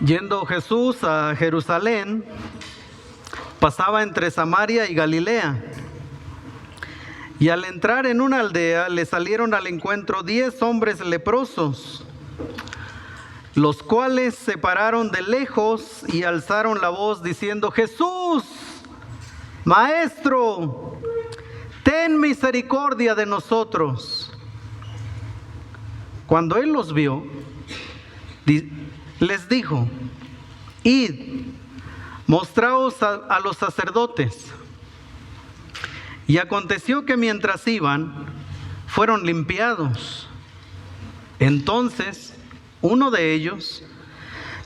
Yendo Jesús a Jerusalén, pasaba entre Samaria y Galilea. Y al entrar en una aldea, le salieron al encuentro 10 hombres leprosos, los cuales se pararon de lejos y alzaron la voz diciendo: Jesús, Maestro, ten misericordia de nosotros. Cuando él los vio, les dijo: Id, mostraos a los sacerdotes. Y aconteció que mientras iban, fueron limpiados. Entonces, uno de ellos,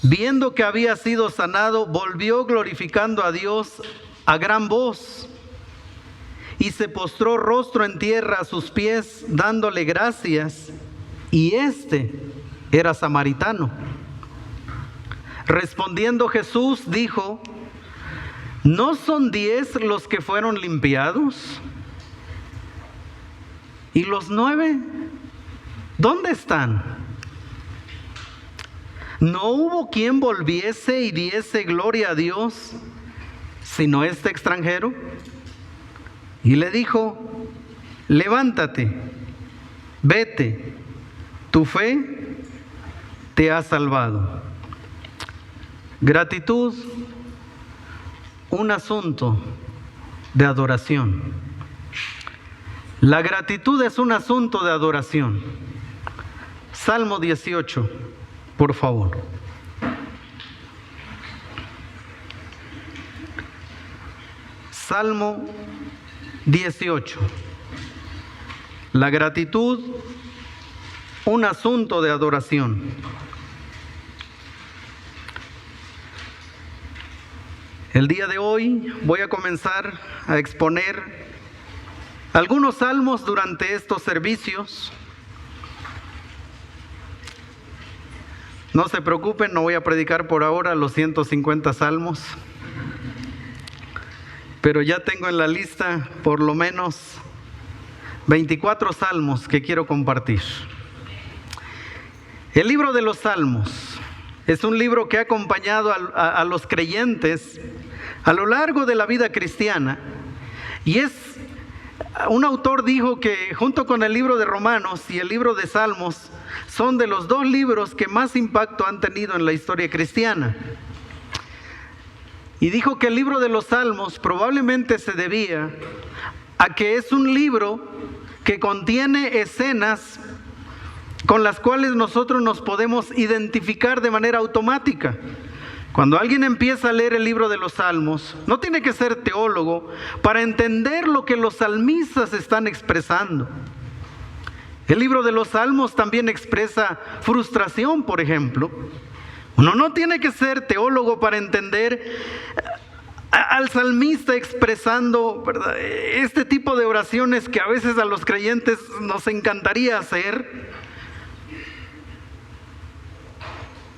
viendo que había sido sanado, volvió glorificando a Dios a gran voz, y se postró rostro en tierra a sus pies, dándole gracias. Y era samaritano. Respondiendo Jesús dijo: ¿no son 10 los que fueron limpiados? ¿Y los 9? ¿Dónde están? ¿No hubo quien volviese y diese gloria a Dios, sino este extranjero? Y le dijo: levántate, vete, tu fe te ha salvado. Gratitud, un asunto de adoración. La gratitud es un asunto de adoración. Salmo 18, por favor. Salmo 18. La gratitud, un asunto de adoración. El día de hoy voy a comenzar a exponer algunos salmos durante estos servicios. No se preocupen, no voy a predicar por ahora los 150 salmos, pero ya tengo en la lista por lo menos 24 salmos que quiero compartir. El libro de los Salmos es un libro que ha acompañado a los creyentes a lo largo de la vida cristiana, y un autor dijo que junto con el libro de Romanos y el libro de Salmos son de los 2 libros que más impacto han tenido en la historia cristiana. Y dijo que el libro de los Salmos probablemente se debía a que es un libro que contiene escenas con las cuales nosotros nos podemos identificar de manera automática. Cuando alguien empieza a leer el libro de los Salmos, no tiene que ser teólogo para entender lo que los salmistas están expresando. El libro de los Salmos también expresa frustración, por ejemplo. Uno no tiene que ser teólogo para entender al salmista expresando, ¿verdad?, este tipo de oraciones que a veces a los creyentes nos encantaría hacer.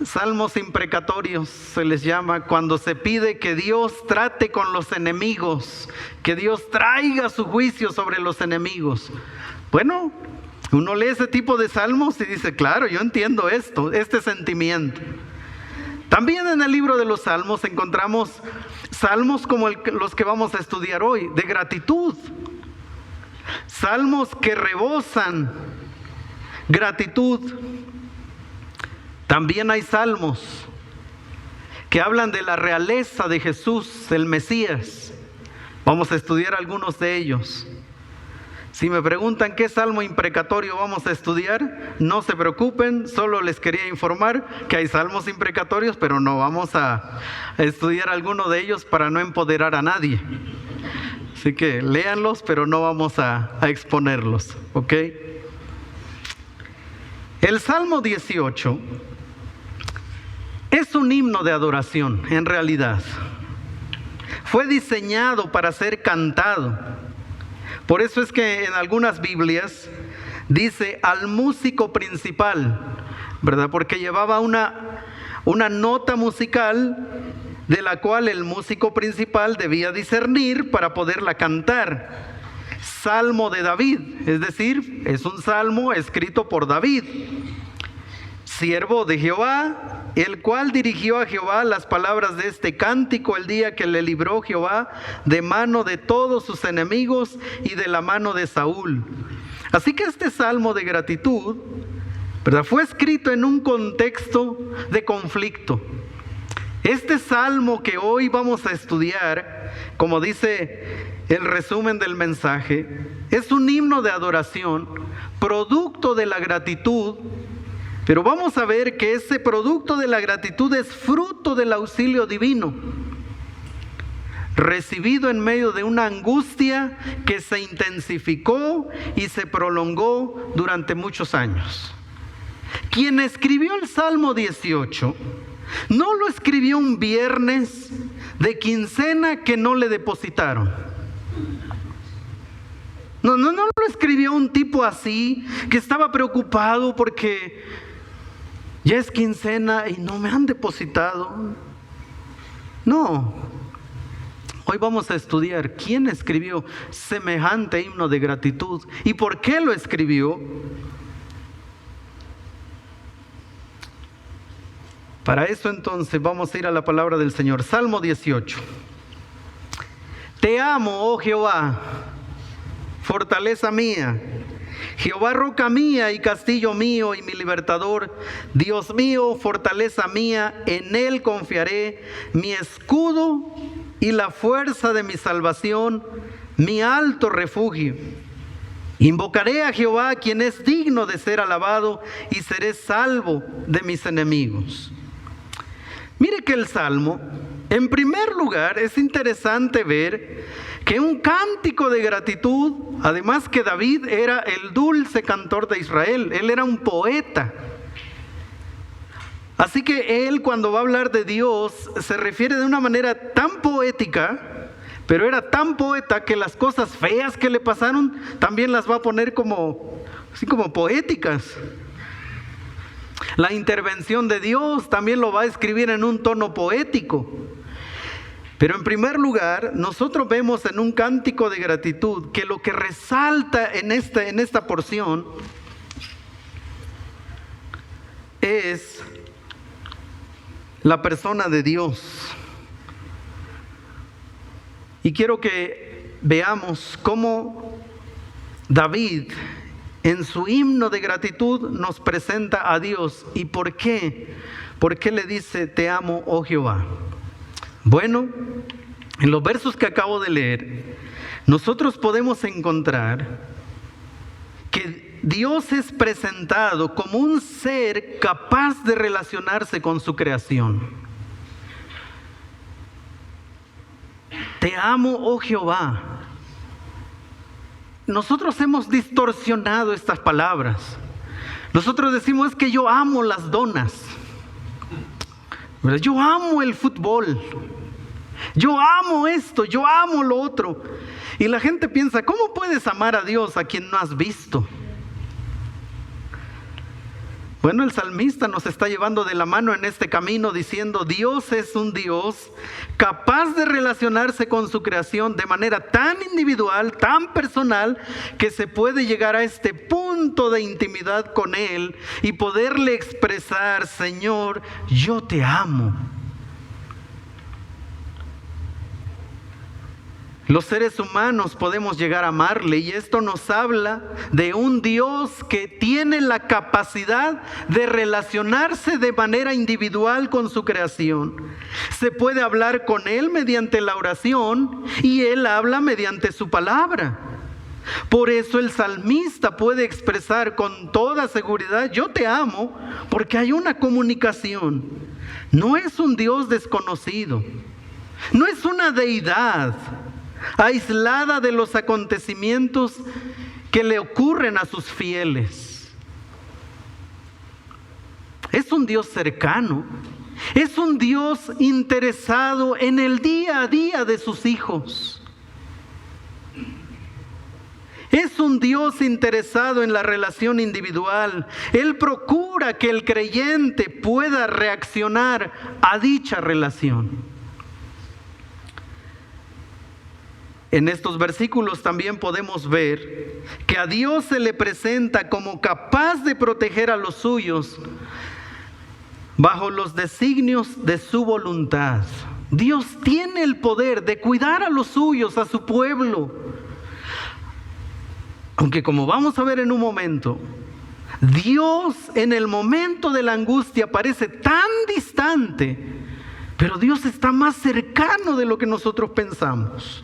Salmos imprecatorios se les llama cuando se pide que Dios trate con los enemigos, que Dios traiga su juicio sobre los enemigos. Bueno, uno lee ese tipo de salmos y dice: claro, yo entiendo este sentimiento. También en el libro de los Salmos encontramos salmos como los que vamos a estudiar hoy, de gratitud. Salmos que rebosan gratitud. También hay salmos que hablan de la realeza de Jesús, el Mesías. Vamos a estudiar algunos de ellos. Si me preguntan qué salmo imprecatorio vamos a estudiar, no se preocupen, solo les quería informar que hay salmos imprecatorios, pero no vamos a estudiar alguno de ellos para no empoderar a nadie. Así que léanlos, pero no vamos a exponerlos, ¿ok? El Salmo 18 es un himno de adoración, en realidad. Fue diseñado para ser cantado. Por eso es que en algunas Biblias dice al músico principal, ¿verdad? Porque llevaba una nota musical de la cual el músico principal debía discernir para poderla cantar. Salmo de David, es decir, es un salmo escrito por David. siervo de Jehová, el cual dirigió a Jehová las palabras de este cántico el día que le libró Jehová de mano de todos sus enemigos y de la mano de Saúl. Así que este salmo de gratitud, ¿verdad?, fue escrito en un contexto de conflicto. Este salmo que hoy vamos a estudiar, como dice el resumen del mensaje, es un himno de adoración, producto de la gratitud. Pero vamos a ver que ese producto de la gratitud es fruto del auxilio divino, recibido en medio de una angustia que se intensificó y se prolongó durante muchos años. Quien escribió el Salmo 18 no lo escribió un viernes de quincena que no le depositaron. No lo escribió un tipo así que estaba preocupado porque ya es quincena y no me han depositado. No. Hoy vamos a estudiar quién escribió semejante himno de gratitud y por qué lo escribió. Para eso entonces vamos a ir a la palabra del Señor. Salmo 18. Te amo, oh Jehová, fortaleza mía. Jehová, roca mía y castillo mío y mi libertador, Dios mío, fortaleza mía, en Él confiaré, mi escudo y la fuerza de mi salvación, mi alto refugio. Invocaré a Jehová, quien es digno de ser alabado, y seré salvo de mis enemigos. Mire que el Salmo, en primer lugar, es interesante ver que un cántico de gratitud, además que David era el dulce cantor de Israel, él era un poeta. Así que él, cuando va a hablar de Dios, se refiere de una manera tan poética, pero era tan poeta que las cosas feas que le pasaron también las va a poner así como poéticas. La intervención de Dios también lo va a escribir en un tono poético. Pero en primer lugar, nosotros vemos en un cántico de gratitud que lo que resalta en esta porción es la persona de Dios. Y quiero que veamos cómo David en su himno de gratitud nos presenta a Dios. ¿Y por qué? ¿Por qué le dice, te amo, oh Jehová? Bueno, en los versos que acabo de leer, nosotros podemos encontrar que Dios es presentado como un ser capaz de relacionarse con su creación. Te amo, oh Jehová. Nosotros hemos distorsionado estas palabras. Nosotros decimos que yo amo las donas. Yo amo el fútbol. Yo amo esto, yo amo lo otro. Y la gente piensa, ¿cómo puedes amar a Dios a quien no has visto? Bueno, el salmista nos está llevando de la mano en este camino diciendo, Dios es un Dios capaz de relacionarse con su creación de manera tan individual, tan personal, que se puede llegar a este punto de intimidad con Él y poderle expresar, Señor, yo te amo. Los seres humanos podemos llegar a amarle, y esto nos habla de un Dios que tiene la capacidad de relacionarse de manera individual con su creación. Se puede hablar con Él mediante la oración y Él habla mediante su palabra. Por eso el salmista puede expresar con toda seguridad, yo te amo, porque hay una comunicación. No es un Dios desconocido, no es una deidad aislada de los acontecimientos que le ocurren a sus fieles. Es un Dios cercano, es un Dios interesado en el día a día de sus hijos. Es un Dios interesado en la relación individual. Él procura que el creyente pueda reaccionar a dicha relación. En estos versículos también podemos ver que a Dios se le presenta como capaz de proteger a los suyos bajo los designios de su voluntad. Dios tiene el poder de cuidar a los suyos, a su pueblo. Aunque como vamos a ver en un momento, Dios en el momento de la angustia parece tan distante, pero Dios está más cercano de lo que nosotros pensamos.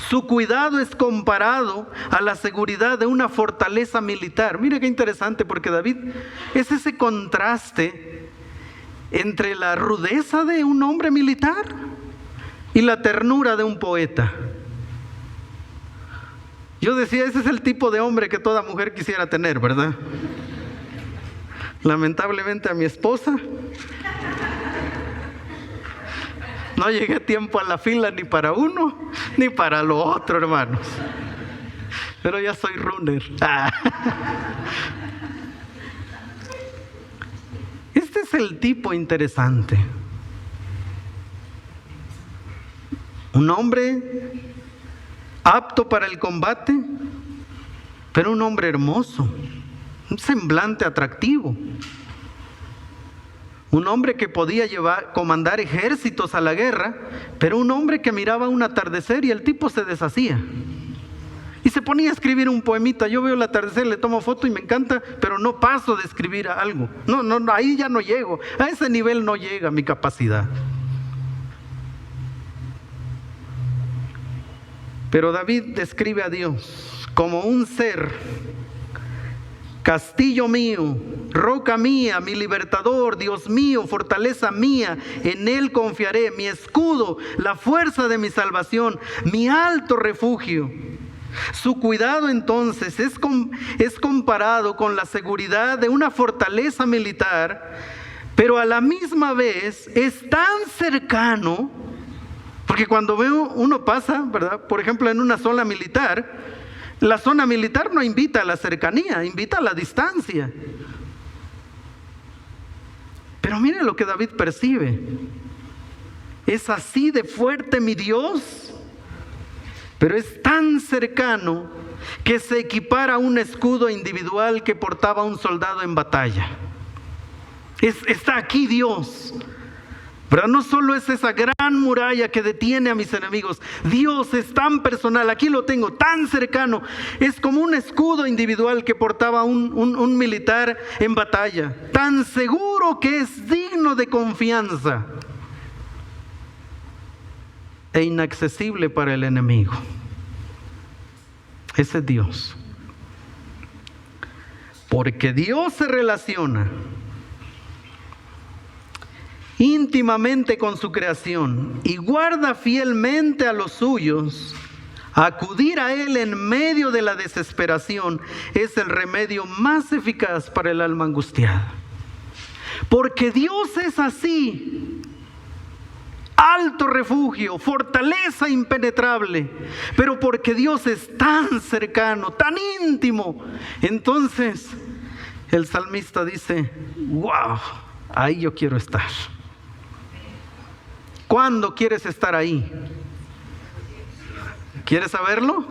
Su cuidado es comparado a la seguridad de una fortaleza militar. Mire qué interesante, porque David es ese contraste entre la rudeza de un hombre militar y la ternura de un poeta. Yo decía, ese es el tipo de hombre que toda mujer quisiera tener, ¿verdad? Lamentablemente a mi esposa no llegué a tiempo a la fila ni para uno ni para lo otro, hermanos. Pero ya soy runner. Este es el tipo interesante. Un hombre apto para el combate, pero un hombre hermoso, un semblante atractivo. Un hombre que podía comandar ejércitos a la guerra, pero un hombre que miraba un atardecer y el tipo se deshacía. Y se ponía a escribir un poemita. Yo veo el atardecer, le tomo foto y me encanta, pero no paso de escribir algo. No, ahí ya no llego. A ese nivel no llega mi capacidad. Pero David describe a Dios como un ser, castillo mío, roca mía, mi libertador, Dios mío, fortaleza mía, en Él confiaré, mi escudo, la fuerza de mi salvación, mi alto refugio. Su cuidado entonces es comparado con la seguridad de una fortaleza militar, pero a la misma vez es tan cercano, porque cuando uno pasa, ¿verdad? Por ejemplo, en una zona militar, la zona militar no invita a la cercanía, invita a la distancia. Pero mire lo que David percibe. Es así de fuerte mi Dios, pero es tan cercano que se equipara a un escudo individual que portaba un soldado en batalla. Está aquí Dios, ¿verdad? No solo es esa gran muralla que detiene a mis enemigos. Dios es tan personal, aquí lo tengo tan cercano. Es como un escudo individual que portaba un militar en batalla, tan seguro que es digno de confianza e inaccesible para el enemigo. Ese es Dios. Porque Dios se relaciona íntimamente con su creación y guarda fielmente a los suyos. Acudir a Él en medio de la desesperación es el remedio más eficaz para el alma angustiada. Porque Dios es así, alto refugio, fortaleza impenetrable, pero porque Dios es tan cercano, tan íntimo, entonces el salmista dice, wow, ahí yo quiero estar. ¿Cuándo quieres estar ahí? ¿Quieres saberlo?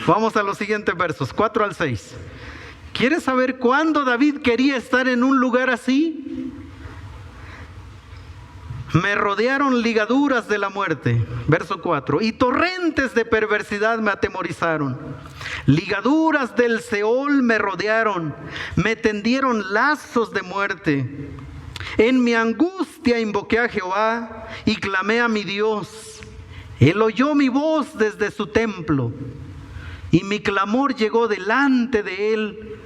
Vamos a los siguientes versos, 4 al 6. ¿Quieres saber cuándo David quería estar en un lugar así? Me rodearon ligaduras de la muerte, verso 4, y torrentes de perversidad me atemorizaron. Ligaduras del Seol me rodearon, me tendieron lazos de muerte. En mi angustia invoqué a Jehová y clamé a mi Dios. Él oyó mi voz desde su templo y mi clamor llegó delante de él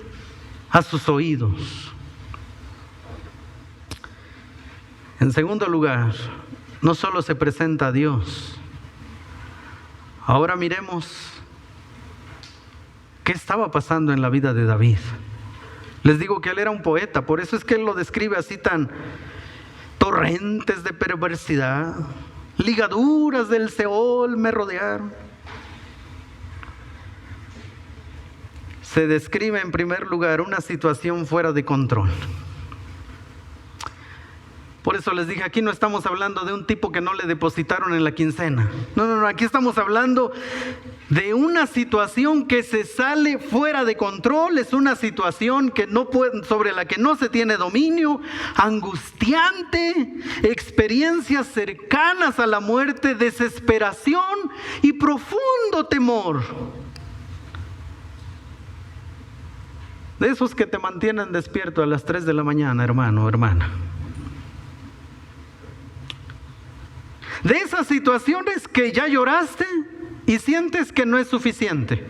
a sus oídos. En segundo lugar, no solo se presenta a Dios. Ahora miremos qué estaba pasando en la vida de David. Les digo que él era un poeta, por eso es que él lo describe así tan torrentes de perversidad, ligaduras del Seol me rodearon. Se describe en primer lugar una situación fuera de control. Por eso les dije, aquí no estamos hablando de un tipo que no le depositaron en la quincena. No, aquí estamos hablando de una situación que se sale fuera de control, es una situación que sobre la que no se tiene dominio, angustiante, experiencias cercanas a la muerte, desesperación y profundo temor. De esos que te mantienen despierto a las 3 de la mañana, hermano o hermana. De esas situaciones que ya lloraste y sientes que no es suficiente.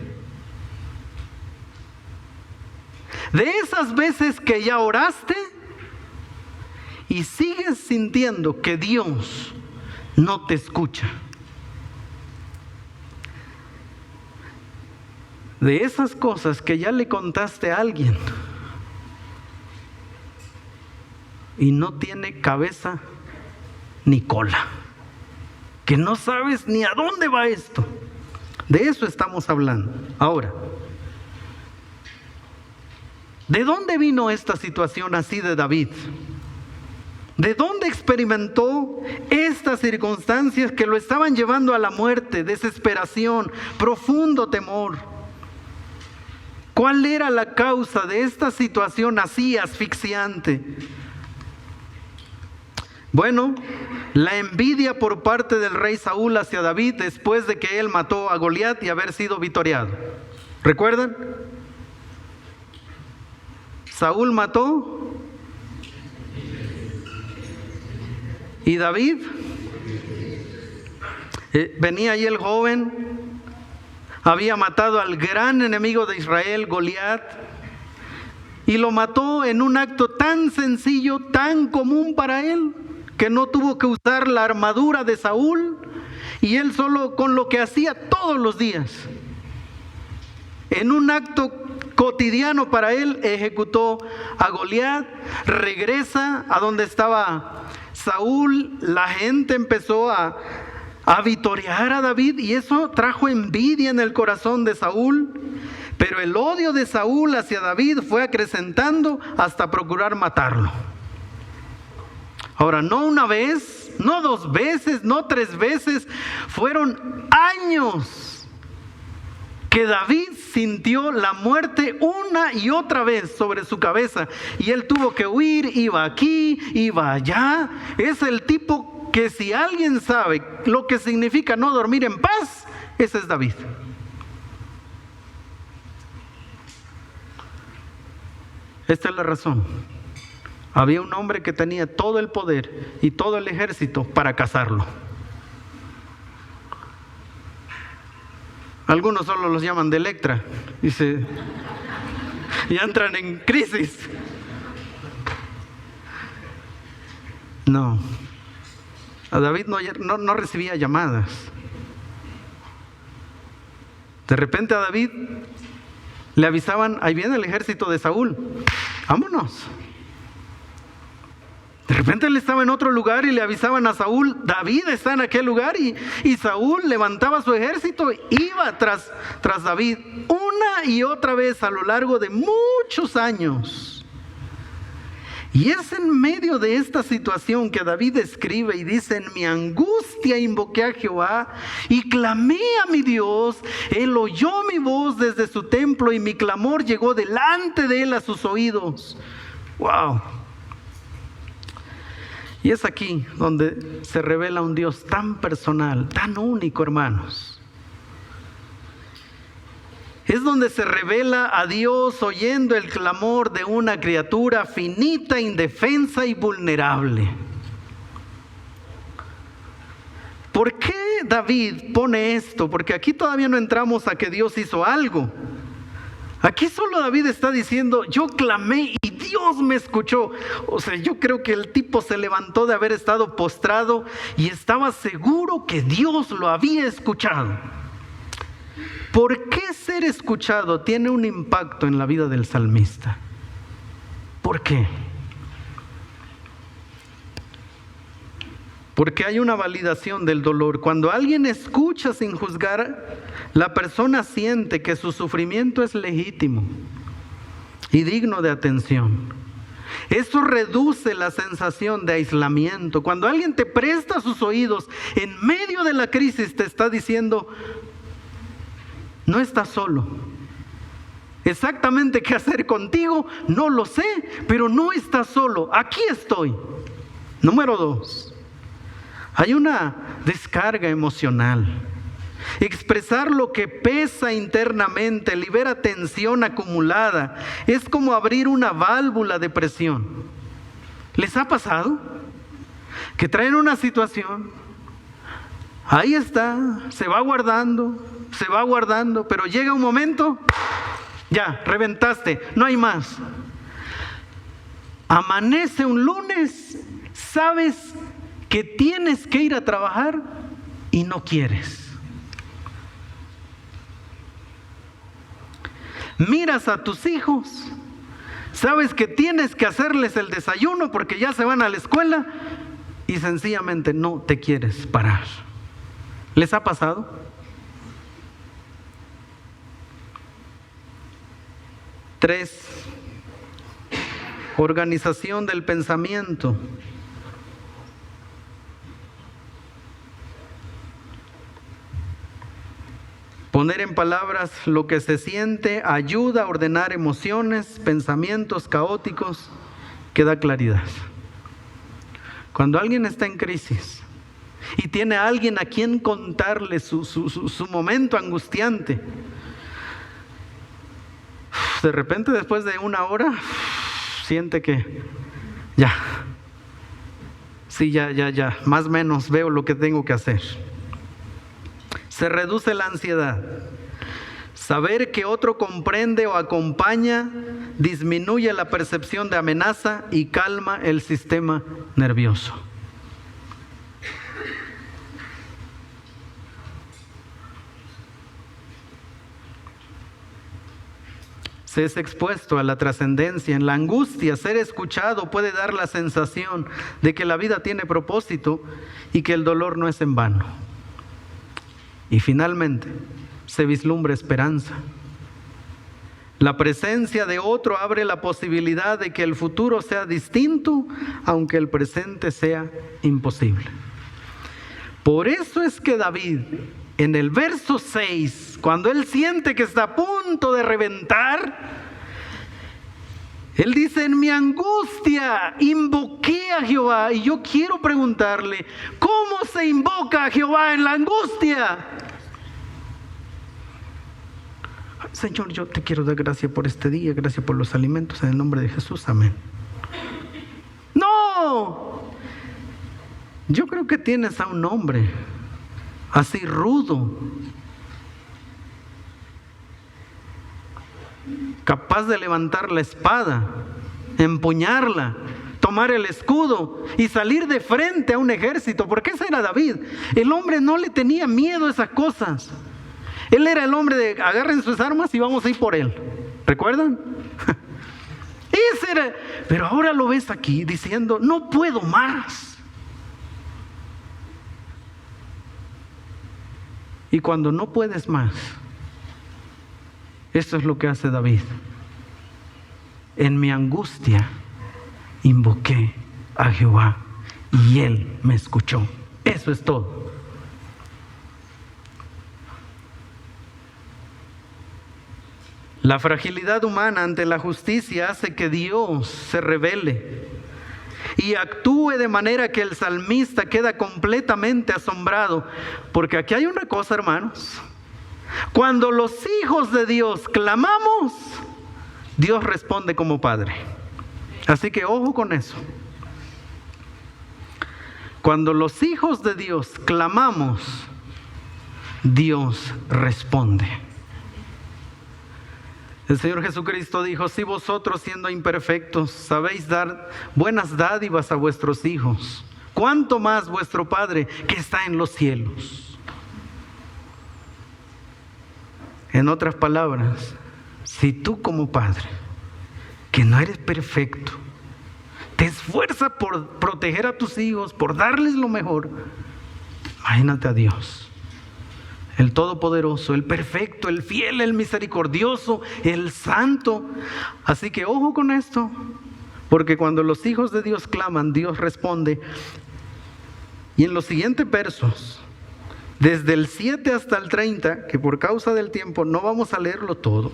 De esas veces que ya oraste y sigues sintiendo que Dios no te escucha. De esas cosas que ya le contaste a alguien y no tiene cabeza ni cola, que no sabes ni a dónde va esto. De eso estamos hablando. Ahora, ¿de dónde vino esta situación así de David? ¿De dónde experimentó estas circunstancias que lo estaban llevando a la muerte, desesperación, profundo temor? ¿Cuál era la causa de esta situación así asfixiante? Bueno, la envidia por parte del rey Saúl hacia David después de que él mató a Goliat y haber sido victoriado. ¿Recuerdan? Saúl mató y David, venía ahí el joven, había matado al gran enemigo de Israel, Goliat, y lo mató en un acto tan sencillo, tan común para él, que no tuvo que usar la armadura de Saúl, y él solo con lo que hacía todos los días, en un acto cotidiano para él, ejecutó a Goliat. Regresa a donde estaba Saúl, la gente empezó a vitorear a David y eso trajo envidia en el corazón de Saúl, pero el odio de Saúl hacia David fue acrecentando hasta procurar matarlo. Ahora, no una vez, no 2 veces, no 3 veces, fueron años que David sintió la muerte una y otra vez sobre su cabeza y él tuvo que huir, iba aquí, iba allá. Es el tipo que si alguien sabe lo que significa no dormir en paz, ese es David. Esta es la razón. Había un hombre que tenía todo el poder y todo el ejército para cazarlo. Algunos solo los llaman de Electra, dice, y entran en crisis. No, a David no recibía llamadas. De repente a David le avisaban, ahí viene el ejército de Saúl, vámonos. De repente él estaba en otro lugar y le avisaban a Saúl, David está en aquel lugar, y Saúl levantaba su ejército e iba tras David una y otra vez a lo largo de muchos años. Y es en medio de esta situación que David escribe y dice, en mi angustia invoqué a Jehová y clamé a mi Dios, él oyó mi voz desde su templo y mi clamor llegó delante de él a sus oídos. ¡Wow! Y es aquí donde se revela un Dios tan personal, tan único, hermanos. Es donde se revela a Dios oyendo el clamor de una criatura finita, indefensa y vulnerable. ¿Por qué David pone esto? Porque aquí todavía no entramos a que Dios hizo algo. Aquí solo David está diciendo, yo clamé y Dios me escuchó. O sea, yo creo que el tipo se levantó de haber estado postrado y estaba seguro que Dios lo había escuchado. ¿Por qué ser escuchado tiene un impacto en la vida del salmista? ¿Por qué? Porque hay una validación del dolor. Cuando alguien escucha sin juzgar, la persona siente que su sufrimiento es legítimo y digno de atención. Eso reduce la sensación de aislamiento. Cuando alguien te presta sus oídos en medio de la crisis, te está diciendo, no estás solo. Exactamente qué hacer contigo, no lo sé, pero no estás solo. Aquí estoy. Número 2, hay una descarga emocional. Expresar lo que pesa internamente libera tensión acumulada. Es como abrir una válvula de presión. ¿Les ha pasado? Que traen una situación, ahí está, se va guardando, pero llega un momento, ya, reventaste, no hay más. Amanece un lunes, sabes que tienes que ir a trabajar y no quieres. Miras a tus hijos, sabes que tienes que hacerles el desayuno porque ya se van a la escuela y sencillamente no te quieres parar. ¿Les ha pasado? Tres, organización del pensamiento. Poner en palabras lo que se siente ayuda a ordenar emociones, pensamientos caóticos, que da claridad. Cuando alguien está en crisis y tiene a alguien a quien contarle su momento angustiante, de repente después de una hora siente que ya, más o menos veo lo que tengo que hacer. Se reduce la ansiedad. Saber que otro comprende o acompaña disminuye la percepción de amenaza y calma el sistema nervioso. Se es expuesto a la trascendencia. En la angustia, ser escuchado puede dar la sensación de que la vida tiene propósito y que el dolor no es en vano. Y finalmente, se vislumbra esperanza. La presencia de otro abre la posibilidad de que el futuro sea distinto, aunque el presente sea imposible. Por eso es que David, en el verso 6, cuando él siente que está a punto de reventar, él dice, en mi angustia invoqué a Jehová. Y yo quiero preguntarle, ¿cómo se invoca a Jehová en la angustia? Señor, yo te quiero dar gracias por este día, gracias por los alimentos, en el nombre de Jesús, amén. No, yo creo que tienes a un hombre así rudo, capaz de levantar la espada, empuñarla, tomar el escudo y salir de frente a un ejército, porque ese era David. El hombre no le tenía miedo a esas cosas. Él era el hombre de agarren sus armas y vamos a ir por él. ¿Recuerdan? Ese era. Pero ahora lo ves aquí diciendo, no puedo más. Y cuando no puedes más, esto es lo que hace David. En mi angustia invoqué a Jehová y Él me escuchó. Eso es todo. La fragilidad humana ante la justicia hace que Dios se revele y actúe de manera que el salmista queda completamente asombrado. Porque aquí hay una cosa, hermanos. Cuando los hijos de Dios clamamos, Dios responde como Padre. Así que ojo con eso. Cuando los hijos de Dios clamamos, Dios responde. El Señor Jesucristo dijo, si vosotros siendo imperfectos sabéis dar buenas dádivas a vuestros hijos, ¿cuánto más vuestro Padre que está en los cielos? En otras palabras, si tú como padre, que no eres perfecto, te esfuerzas por proteger a tus hijos, por darles lo mejor, imagínate a Dios. El Todopoderoso, el perfecto, el fiel, el misericordioso, el santo. Así que ojo con esto, Porque cuando los hijos de Dios claman, Dios responde. Y en los siguientes versos, desde el 7 hasta el 30, que por causa del tiempo no vamos a leerlo todo,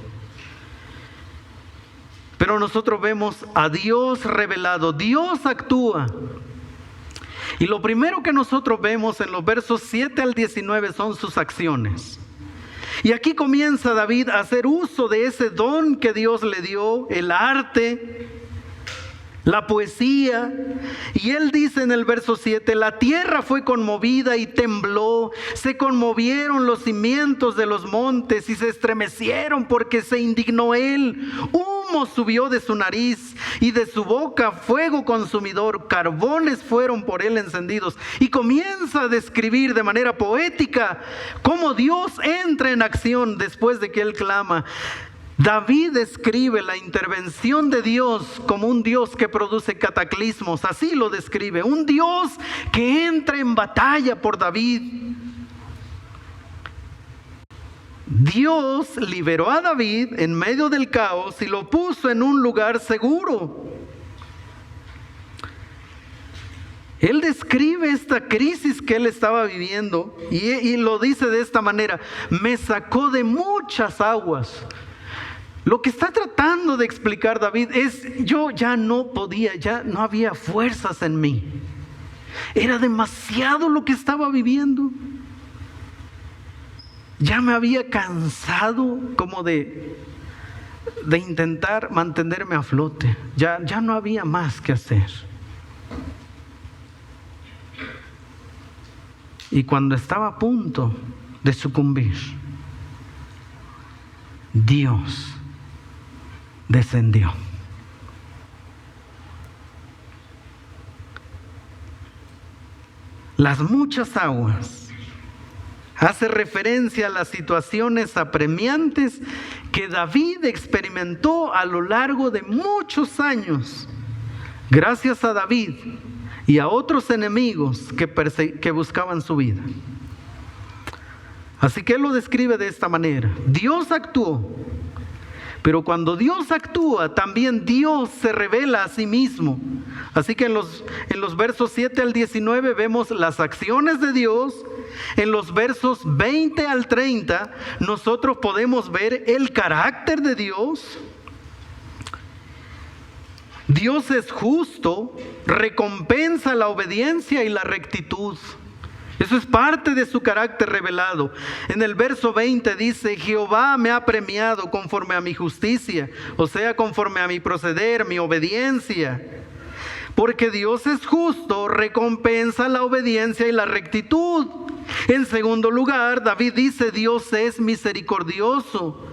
pero nosotros vemos a Dios revelado. Dios actúa. Y lo primero que nosotros vemos en los versos 7 al 19 son sus acciones. Y aquí comienza David a hacer uso de ese don que Dios le dio, el arte, la poesía. Y él dice en el verso 7, la tierra fue conmovida y tembló, se conmovieron los cimientos de los montes y se estremecieron porque se indignó él. Humo subió de su nariz y de su boca fuego consumidor, carbones fueron por él encendidos. Y comienza a describir de manera poética cómo Dios entra en acción después de que él clama. David describe la intervención de Dios como un Dios que produce cataclismos, así lo describe, un Dios que entra en batalla por David. Dios liberó a David en medio del caos y lo puso en un lugar seguro. Él describe esta crisis que él estaba viviendo y lo dice de esta manera: me sacó de muchas aguas. Lo que está tratando de explicar David es: yo ya no podía, ya no había fuerzas en mí. Era demasiado lo que estaba viviendo. Ya me había cansado como de intentar mantenerme a flote. Ya no había más que hacer. Y cuando estaba a punto de sucumbir, Dios descendió. Las muchas aguas hace referencia a las situaciones apremiantes que David experimentó a lo largo de muchos años, gracias a David y a otros enemigos que buscaban su vida. Así que él lo describe de esta manera: Dios actuó. Pero cuando Dios actúa, también Dios se revela a sí mismo. Así que en los versos 7 al 19 vemos las acciones de Dios. En los versos 20 al 30 nosotros podemos ver el carácter de Dios. Dios es justo, recompensa la obediencia y la rectitud. Eso es parte de su carácter revelado. En el verso 20 dice: Jehová me ha premiado conforme a mi justicia, o sea, conforme a mi proceder, mi obediencia. Porque Dios es justo, recompensa la obediencia y la rectitud. En segundo lugar, David dice: Dios es misericordioso.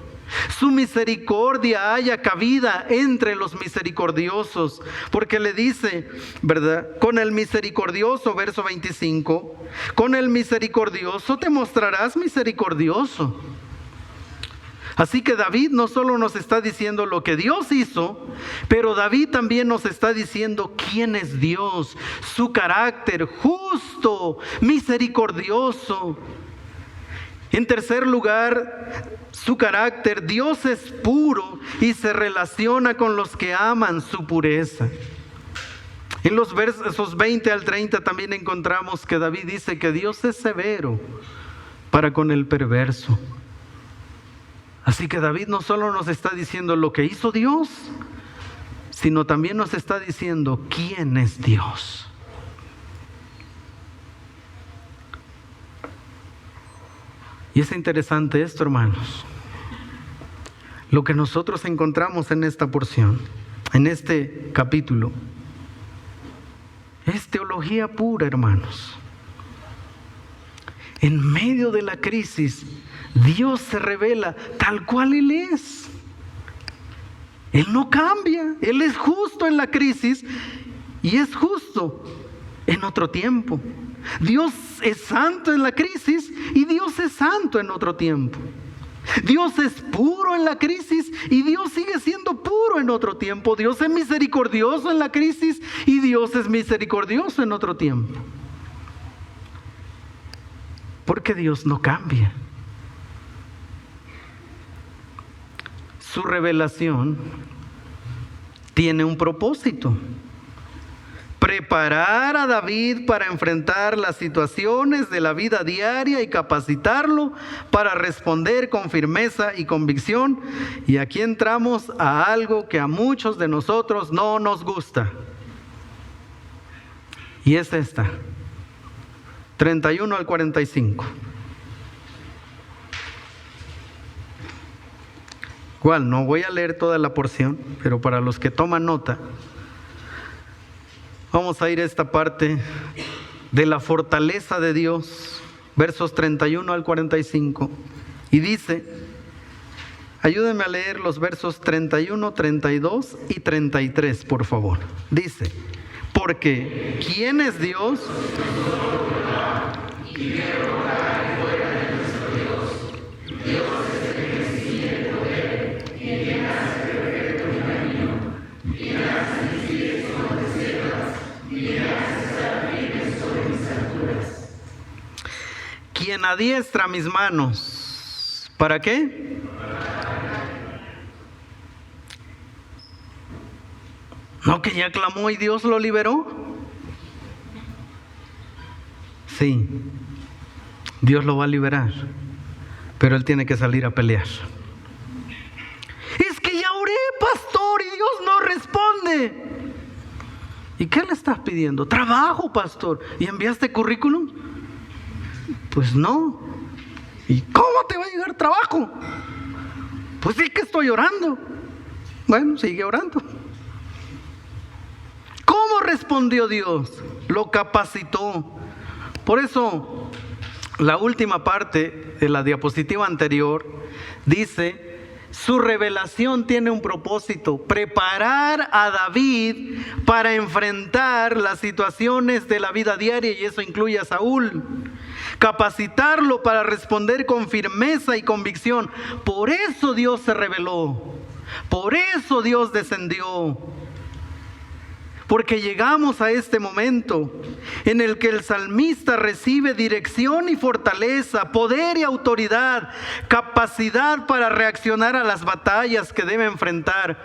Su misericordia haya cabida entre los misericordiosos, porque le dice, ¿verdad? Con el misericordioso, verso 25, con el misericordioso te mostrarás misericordioso. Así que David no solo nos está diciendo lo que Dios hizo, pero David también nos está diciendo quién es Dios, su carácter justo, misericordioso. En tercer lugar, su carácter: Dios es puro y se relaciona con los que aman su pureza. En los versos 20 al 30 también encontramos que David dice que Dios es severo para con el perverso. Así que David no solo nos está diciendo lo que hizo Dios, sino también nos está diciendo quién es Dios. Y es interesante esto, hermanos. Lo que nosotros encontramos en esta porción, en este capítulo, es teología pura, hermanos. En medio de la crisis, Dios se revela tal cual Él es. Él no cambia. Él es justo en la crisis y es justo en otro tiempo. Dios es santo en la crisis y Dios es santo en otro tiempo. Dios es puro en la crisis y Dios sigue siendo puro en otro tiempo. Dios es misericordioso en la crisis y Dios es misericordioso en otro tiempo. Porque Dios no cambia. Su revelación tiene un propósito. Preparar a David para enfrentar las situaciones de la vida diaria y capacitarlo para responder con firmeza y convicción. Y aquí entramos a algo que a muchos de nosotros no nos gusta. Y es esta, 31 al 45. Igual, no voy a leer toda la porción, pero para los que toman nota, vamos a ir a esta parte de la fortaleza de Dios, versos 31 al 45. Y dice, ayúdenme a leer los versos 31, 32 y 33, por favor. Dice, porque ¿quién es Dios? Quien adiestra mis manos. ¿Para qué? ¿No que ya clamó y Dios lo liberó? Sí, Dios lo va a liberar, pero él tiene que salir a pelear. Es que ya oré, pastor, y Dios no responde. ¿Y qué le estás pidiendo? Trabajo, pastor. ¿Y enviaste currículum? Pues no. ¿Y cómo te va a llegar trabajo? Pues sí que estoy orando. Bueno, sigue orando. ¿Cómo respondió Dios? Lo capacitó. Por eso, la última parte de la diapositiva anterior dice, su revelación tiene un propósito: preparar a David para enfrentar las situaciones de la vida diaria, y eso incluye a Saúl. Capacitarlo para responder con firmeza y convicción. Por eso Dios se reveló. Por eso Dios descendió. Porque llegamos a este momento en el que el salmista recibe dirección y fortaleza, poder y autoridad, capacidad para reaccionar a las batallas que debe enfrentar.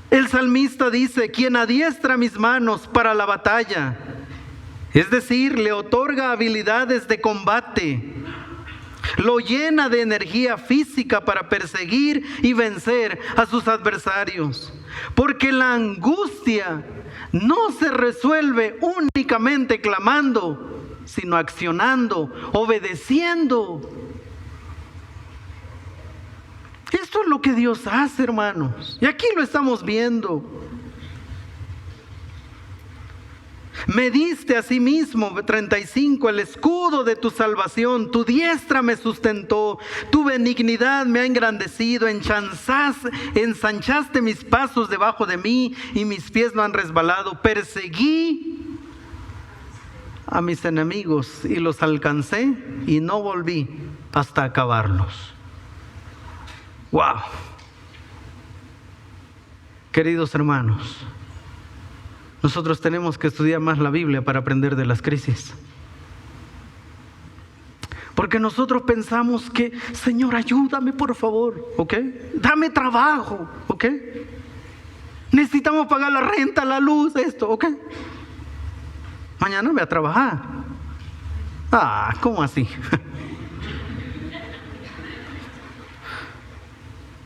El salmista dice, quien adiestra mis manos para la batalla. Es decir, le otorga habilidades de combate, lo llena de energía física para perseguir y vencer a sus adversarios. Porque la angustia no se resuelve únicamente clamando, sino accionando, obedeciendo. Esto es lo que Dios hace, hermanos. Y aquí lo estamos viendo. Me diste a sí mismo, 35, el escudo de tu salvación, tu diestra me sustentó, tu benignidad me ha engrandecido, ensanchaste mis pasos debajo de mí y mis pies no han resbalado. Perseguí a mis enemigos y los alcancé y no volví hasta acabarlos. ¡Wow! Queridos hermanos, nosotros tenemos que estudiar más la Biblia para aprender de las crisis. Porque nosotros pensamos que, Señor, ayúdame por favor, ¿ok? Dame trabajo, ¿ok? Necesitamos pagar la renta, la luz, esto, ¿ok? Mañana voy a trabajar. Ah, ¿cómo así?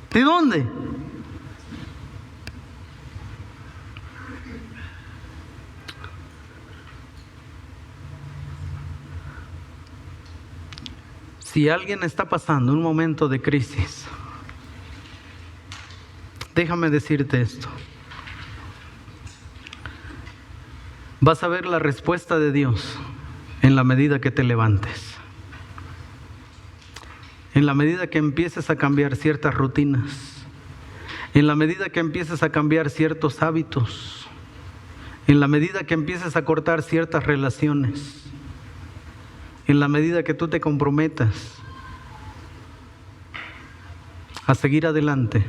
¿De dónde? Si alguien está pasando un momento de crisis, déjame decirte esto. Vas a ver la respuesta de Dios en la medida que te levantes. En la medida que empieces a cambiar ciertas rutinas. En la medida que empieces a cambiar ciertos hábitos. En la medida que empieces a cortar ciertas relaciones. En la medida que tú te comprometas a seguir adelante,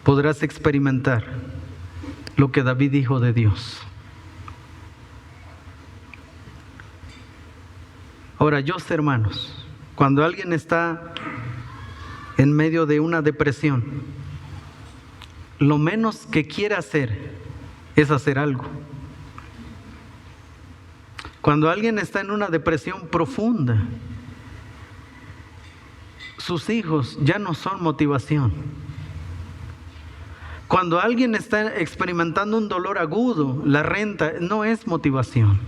podrás experimentar lo que David dijo de Dios. Ahora, yo sé, hermanos, cuando alguien está en medio de una depresión, lo menos que quiere hacer es hacer algo. Cuando alguien está en una depresión profunda, sus hijos ya no son motivación. Cuando alguien está experimentando un dolor agudo, la renta no es motivación.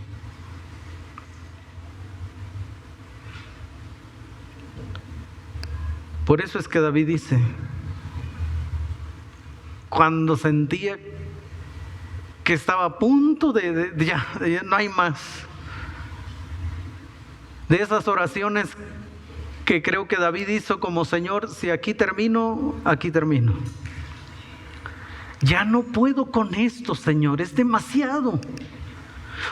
Por eso es que David dice, cuando sentía que estaba a punto de ya no hay más, de esas oraciones que creo que David hizo como: Señor, si aquí termino, aquí termino. Ya no puedo con esto, Señor, es demasiado.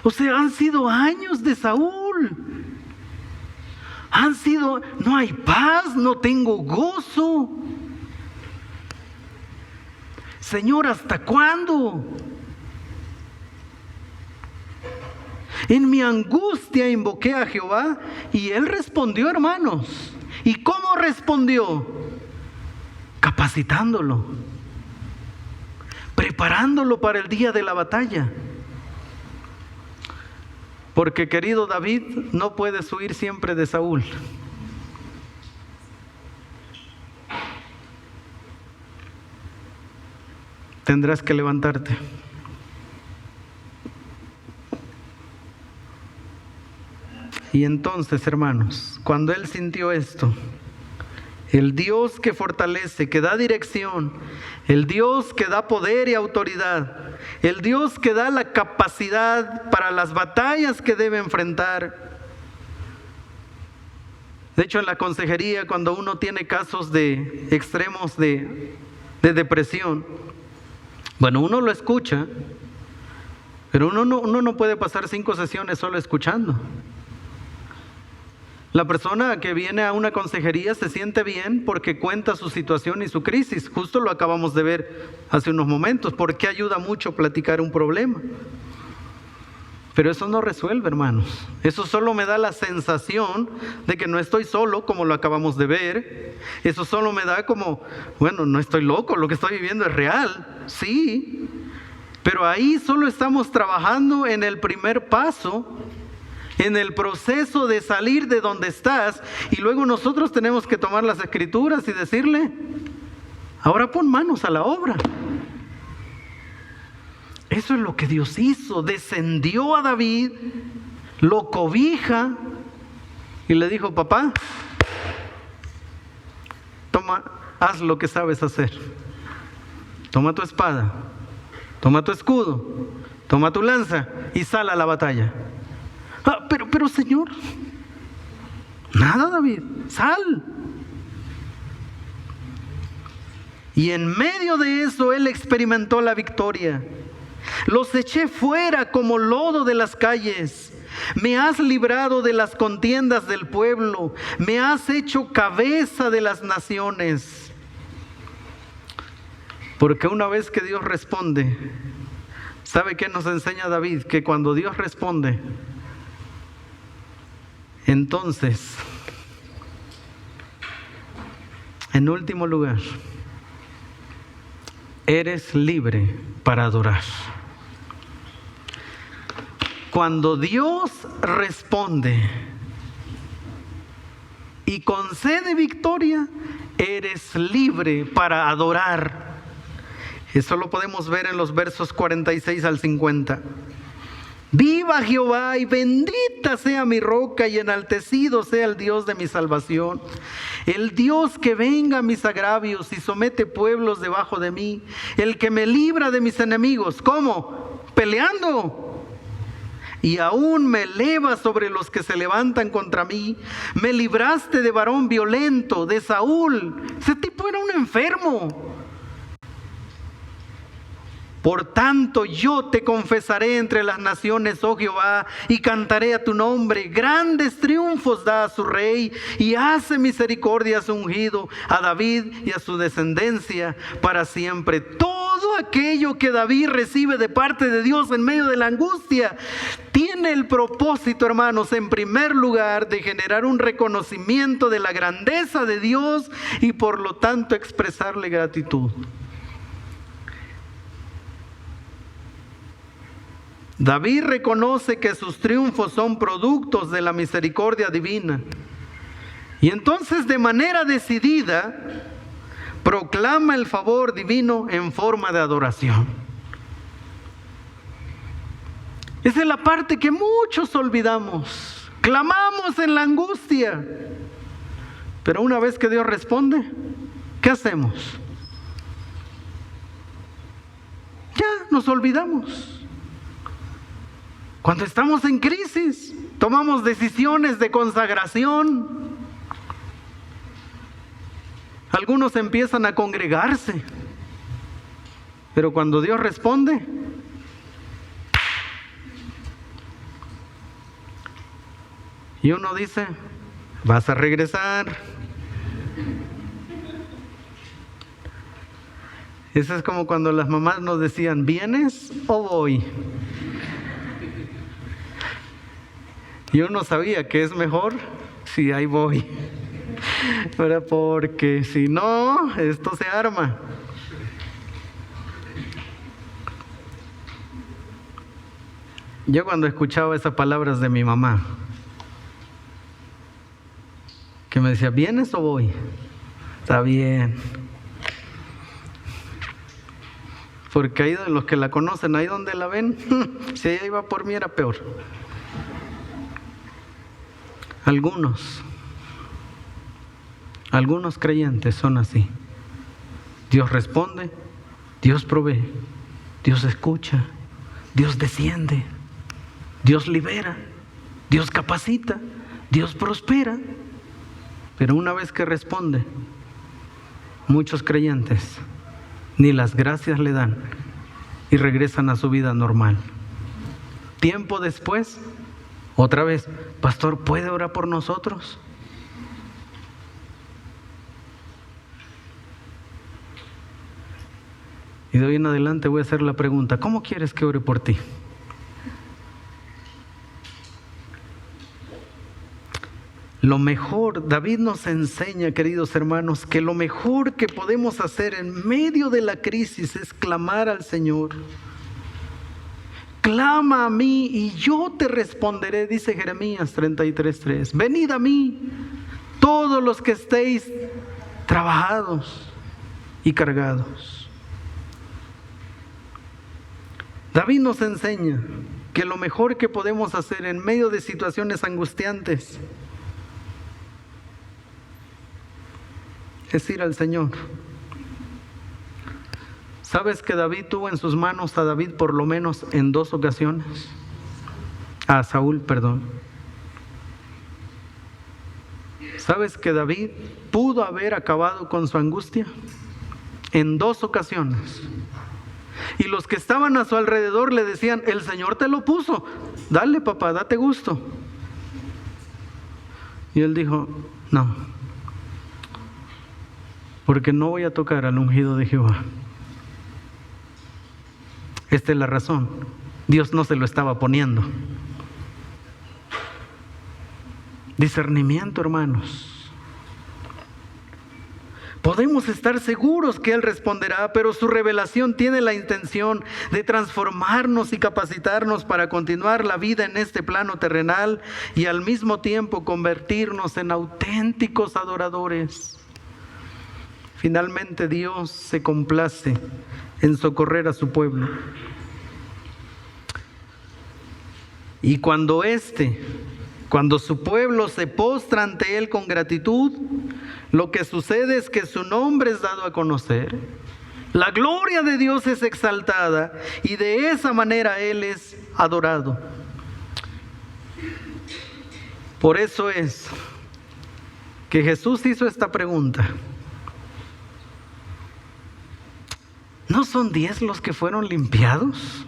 O sea, han sido años de Saúl. No hay paz, no tengo gozo. Señor, ¿hasta cuándo? En mi angustia invoqué a Jehová y Él respondió, hermanos. ¿Y cómo respondió? Capacitándolo, preparándolo para el día de la batalla. Porque, querido David, no puedes huir siempre de Saúl. Tendrás que levantarte. Y entonces, hermanos, cuando él sintió esto, el Dios que fortalece, que da dirección, el Dios que da poder y autoridad, el Dios que da la capacidad para las batallas que debe enfrentar. De hecho, en la consejería, cuando uno tiene casos de extremos de depresión, bueno, uno lo escucha, pero uno no puede pasar 5 sesiones solo escuchando. La persona que viene a una consejería se siente bien porque cuenta su situación y su crisis. Justo lo acabamos de ver hace unos momentos, porque ayuda mucho platicar un problema. Pero eso no resuelve, hermanos. Eso solo me da la sensación de que no estoy solo, como lo acabamos de ver. Eso solo me da como, bueno, no estoy loco, lo que estoy viviendo es real. Sí, pero ahí solo estamos trabajando en el primer paso, en el proceso de salir de donde estás, y luego nosotros tenemos que tomar las escrituras y decirle: ahora pon manos a la obra. Eso es lo que Dios hizo. Descendió a David, lo cobija y le dijo: papá, toma, haz lo que sabes hacer. Toma tu espada, toma tu escudo, toma tu lanza y sal a la batalla. Pero Señor, nada, David, sal. Y en medio de eso él experimentó la victoria. Los eché fuera como lodo de las calles. Me has librado de las contiendas del pueblo. Me has hecho cabeza de las naciones. Porque una vez que Dios responde, ¿sabe qué nos enseña David? Que cuando Dios responde, entonces, en último lugar, eres libre para adorar. Cuando Dios responde y concede victoria, eres libre para adorar. Eso lo podemos ver en los versos 46 al 50. Viva Jehová y bendita sea mi roca y enaltecido sea el Dios de mi salvación. El Dios que venga a mis agravios y somete pueblos debajo de mí. El que me libra de mis enemigos. ¿Cómo? Peleando. Y aún me eleva sobre los que se levantan contra mí. Me libraste de varón violento, de Saúl. Ese tipo era un enfermo. Por tanto, yo te confesaré entre las naciones, oh Jehová, y cantaré a tu nombre. Grandes triunfos da a su rey, y hace misericordia a su ungido, a David y a su descendencia para siempre. Todo aquello que David recibe de parte de Dios en medio de la angustia tiene el propósito, hermanos, en primer lugar, de generar un reconocimiento de la grandeza de Dios y por lo tanto expresarle gratitud. David reconoce que sus triunfos son productos de la misericordia divina. Y entonces, de manera decidida, proclama el favor divino en forma de adoración. Esa es la parte que muchos olvidamos. Clamamos en la angustia, pero una vez que Dios responde, ¿qué hacemos? Ya nos olvidamos. Cuando estamos en crisis, tomamos decisiones de consagración. Algunos empiezan a congregarse, pero cuando Dios responde, y uno dice, vas a regresar. Eso es como cuando las mamás nos decían, ¿vienes o voy? Y uno sabía que es mejor si ahí voy. ¿Verdad? Porque si no, esto se arma. Yo cuando escuchaba esas palabras de mi mamá, que me decía, ¿vienes o voy? Está bien. Porque ahí de los que la conocen, ahí donde la ven, si ella iba por mí era peor. Algunos creyentes son así. Dios responde, Dios provee, Dios escucha, Dios desciende, Dios libera, Dios capacita, Dios prospera. Pero una vez que responde, muchos creyentes ni las gracias le dan y regresan a su vida normal. Tiempo después, otra vez, pastor, ¿puede orar por nosotros? Y de hoy en adelante voy a hacer la pregunta, ¿cómo quieres que ore por ti? Lo mejor, David nos enseña, queridos hermanos, que lo mejor que podemos hacer en medio de la crisis es clamar al Señor. Clama a mí y yo te responderé, dice Jeremías 33:3. Venid a mí, todos los que estéis trabajados y cargados. David nos enseña que lo mejor que podemos hacer en medio de situaciones angustiantes es ir al Señor. ¿Sabes que David tuvo en sus manos a David por lo menos en 2 ocasiones? A Saúl, perdón. ¿Sabes que David pudo haber acabado con su angustia? En 2 ocasiones. Y los que estaban a su alrededor le decían, el Señor te lo puso, dale papá, date gusto. Y él dijo, no, porque no voy a tocar al ungido de Jehová. Esta es la razón. Dios no se lo estaba poniendo. Discernimiento, hermanos. Podemos estar seguros que Él responderá, pero su revelación tiene la intención de transformarnos y capacitarnos para continuar la vida en este plano terrenal y al mismo tiempo convertirnos en auténticos adoradores. Finalmente Dios se complace en socorrer a su pueblo. Y cuando su pueblo se postra ante Él con gratitud, lo que sucede es que su nombre es dado a conocer, la gloria de Dios es exaltada y de esa manera Él es adorado. Por eso es que Jesús hizo esta pregunta. ¿No son 10 los que fueron limpiados?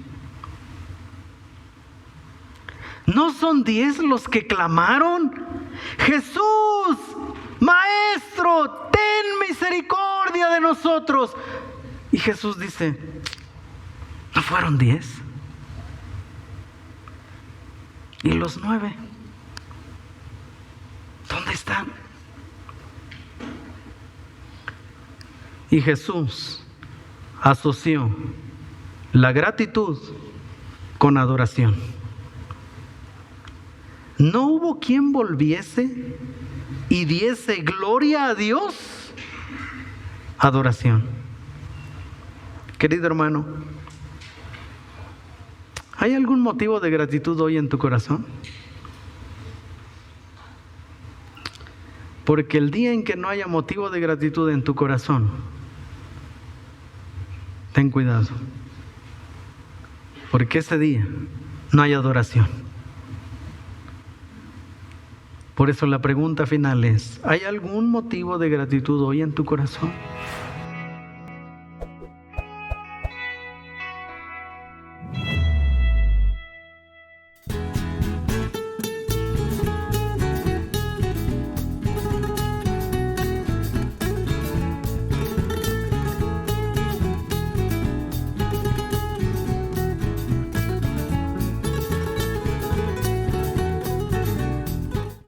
¿No son 10 los que clamaron? Jesús, Maestro, ten misericordia de nosotros. Y Jesús dice, ¿no fueron 10? ¿Y los 9? ¿Dónde están? Y Jesús asoció la gratitud con adoración. No hubo quien volviese y diese gloria a Dios. Adoración. Querido hermano, ¿hay algún motivo de gratitud hoy en tu corazón? Porque el día en que no haya motivo de gratitud en tu corazón, ten cuidado. Porque ese día no hay adoración. Por eso la pregunta final es, ¿hay algún motivo de gratitud hoy en tu corazón?